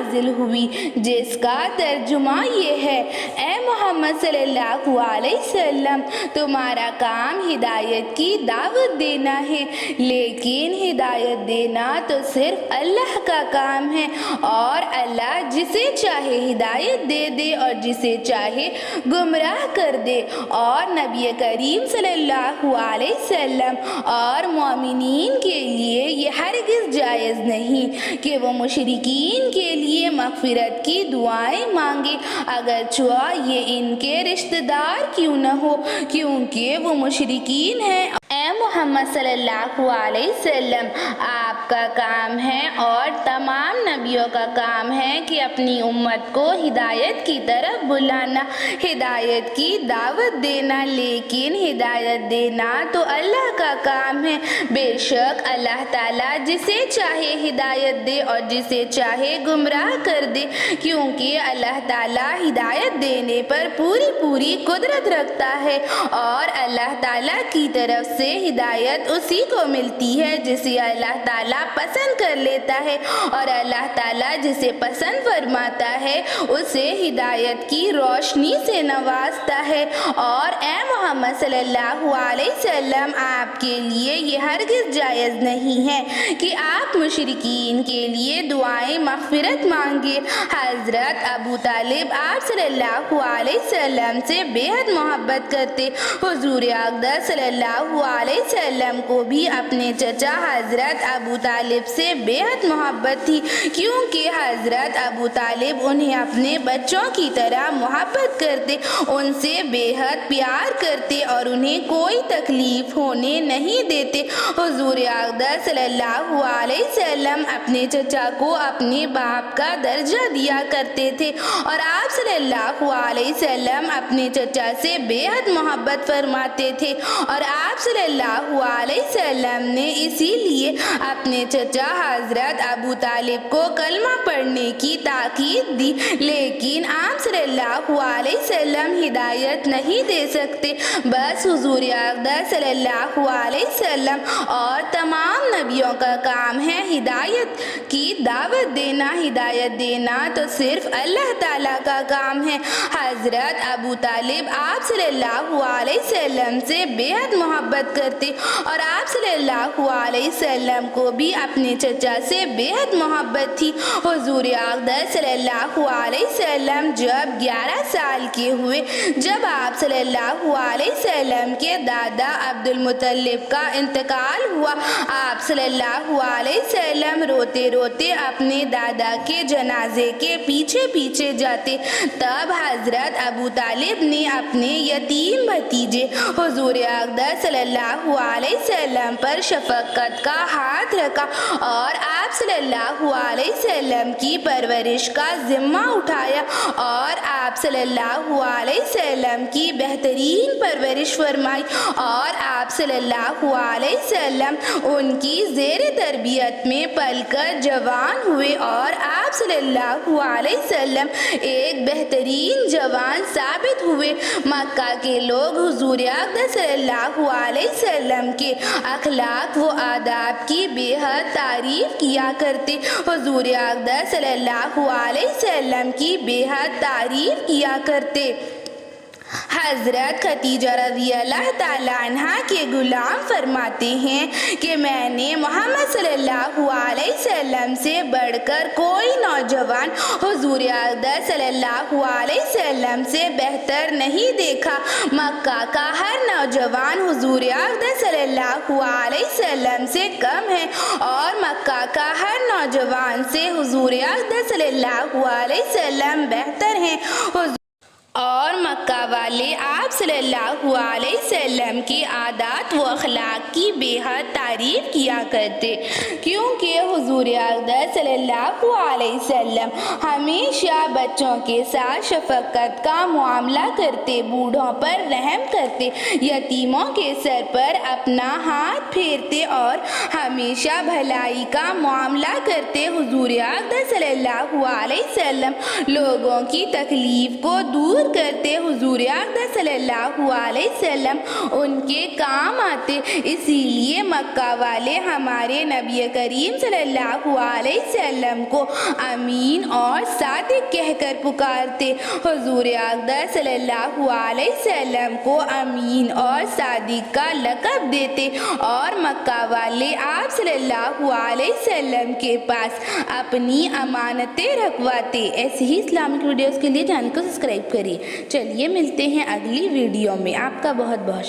نازل ہوئی جس کا ترجمہ یہ ہے: اے محمد صلی اللہ علیہ وسلم، تمہارا کام ہدایت کی دعوت دینا ہے، لیکن ہدایت دینا تو صرف اللہ کا کام ہے، اور اللہ جسے چاہے ہدایت دے دے اور جسے چاہے گمراہ کر دے۔ اور نبی کریم صلی اللہ علیہ وسلم اور مومنین کے لیے یہ ہرگز جائز نہیں کہ وہ مشرکین کے لیے مغفرت کی دعائیں مانگے، اگرچہ یہ ان کے رشتہ دار کیوں نہ ہو، کیونکہ وہ مشرکین ہیں۔ اے محمد صلی اللہ علیہ وسلم، آپ کا کام ہے اور تمام نبیوں کا کام ہے کہ اپنی امت کو ہدایت کی طرف بلانا، ہدایت کی دعوت دینا، لیکن ہدایت دینا تو اللہ کا کام ہے۔ بے شک اللہ تعالیٰ جسے چاہے ہدایت دے اور جسے چاہے گمراہ کر دے، کیونکہ اللہ تعالیٰ ہدایت دینے پر پوری قدرت رکھتا ہے، اور اللہ تعالیٰ کی طرف سے ہدایت اسی کو ملتی ہے جسے اللہ تعالیٰ پسند کر لیتا ہے، اور اللہ تعالیٰ جسے پسند فرماتا ہے اسے ہدایت کی روشنی سے نوازتا ہے۔ اور اے محمد صلی اللہ علیہ وسلم، آپ کے لیے یہ ہرگز جائز نہیں ہے کہ آپ مشرکین کے لیے دعائیں مغفرت مانگے۔ حضرت ابو طالب آپ صلی اللہ علیہ وسلم سے بے حد محبت کرتے۔ حضور اقدس صلی اللہ علیہ وسلم کو بھی اپنے چچا حضرت ابو طالب سے بے حد محبت تھی، کیونکہ حضرت ابو طالب انہیں اپنے بچوں کی طرح محبت کرتے، ان سے بے حد پیار کرتے اور انہیں کوئی تکلیف ہونے نہیں دیتے۔ حضور اقدس صلی اللہ علیہ وسلم اپنے چچا کو اپنے باپ کا درجہ دیا کرتے تھے، اور آپ صلی اللہ علیہ وسلم اپنے چچا سے بے حد محبت فرماتے تھے، اور آپ صلی اللہ علیہ وسلم نے اسی لیے اپنے چچا حضرت ابو طالب کو کلمہ پڑھنے کی تاکید دی، لیکن آپ صلی اللہ علیہ وسلم ہدایت نہیں دے سکتے۔ بس حضور اقدس صلی اللہ علیہ وسلم اور تمام نبیوں کا کام ہے ہدایت کی دعوت دینا، ہدایت دینا تو صرف اللہ تعالیٰ کا کام ہے۔ حضرت ابو طالب آپ صلی اللہ علیہ وسلم سے بے حد محبت کرتے، اور آپ صلی اللہ علیہ وسلم کو بھی اپنے چچا سے بے حد محبت تھی۔ حضور اقدس صلی اللہ علیہ وسلم جب 11 سال کے ہوئے، جب آپ صلی اللہ علیہ وسلم کے دادا عبد المطلب کا انتقال ہوا، آپ صلی اللہ علیہ وسلم روتے روتے اپنے دادا کے جنازے کے پیچھے پیچھے جاتے۔ تب حضرت ابو طالب نے اپنے یتیم بھتیجے حضور اقدس صلی اللہ علیہ وسلم پر شفقت کا ہاتھ رکھا، اور آپ صلی اللہ علیہ وسلم کی پرورش کا ذمہ اٹھایا، اور آپ صلی اللہ علیہ وسلم کی بہترین پرورش فرمائی، اور آپ صلی اللہ علیہ وسلم ان کی زیر تربیت میں پل کر جوان ہوئے، اور آپ صلی اللہ علیہ وسلم ایک بہترین جوان ثابت ہوئے۔ مکہ کے لوگ حضور اقدس صلی اللہ علیہ وسلم کے اخلاق و آداب کی بے حد تعریف کیا کرتے، حضور اقدس صلی اللہ علیہ وسلم کی بے حد تعریف کیا کرتے۔ حضرت خدیجہ رضی اللہ تعالیٰ عنہا کے غلام فرماتے ہیں کہ میں نے محمد صلی اللہ علیہ وسلم سے بڑھ کر کوئی نوجوان حضور اقدس صلی اللہ علیہ وسلم سے بہتر نہیں دیکھا۔ مکہ کا ہر نوجوان حضور اقدس صلی اللہ علیہ وسلم سے کم ہے، اور مکہ کا ہر نوجوان سے حضور اقدس صلی اللہ علیہ وسلم بہتر ہیں۔ اور مکہ والے آپ صلی اللہ علیہ وسلم کی عادات و اخلاق کی بے حد تعریف کیا کرتے، کیونکہ حضور اقدس صلی اللہ علیہ وسلم ہمیشہ بچوں کے ساتھ شفقت کا معاملہ کرتے، بوڑھوں پر رحم کرتے، یتیموں کے سر پر اپنا ہاتھ پھیرتے اور ہمیشہ بھلائی کا معاملہ کرتے۔ حضور اقدس صلی اللہ علیہ وسلم لوگوں کی تکلیف کو دور تصور کرتے حضور اقدس صلی اللہ علیہ وسلم ان کے کام آتے، اسی لیے مکہ والے ہمارے نبی کریم صلی اللہ علیہ وسلم کو امین اور صادق کہہ کر پکارتے۔ حضور اقدس صلی اللہ علیہ وسلم کو امین اور صادق کا لقب دیتے اور مکہ والے آپ صلی اللہ علیہ وسلم کے پاس اپنی امانتیں رکھواتے۔ ایسے ہی اسلامک ویڈیوز کے لیے چینل کو سبسکرائب کریے۔ چلیے ملتے ہیں اگلی ویڈیو میں۔ آپ کا بہت بہت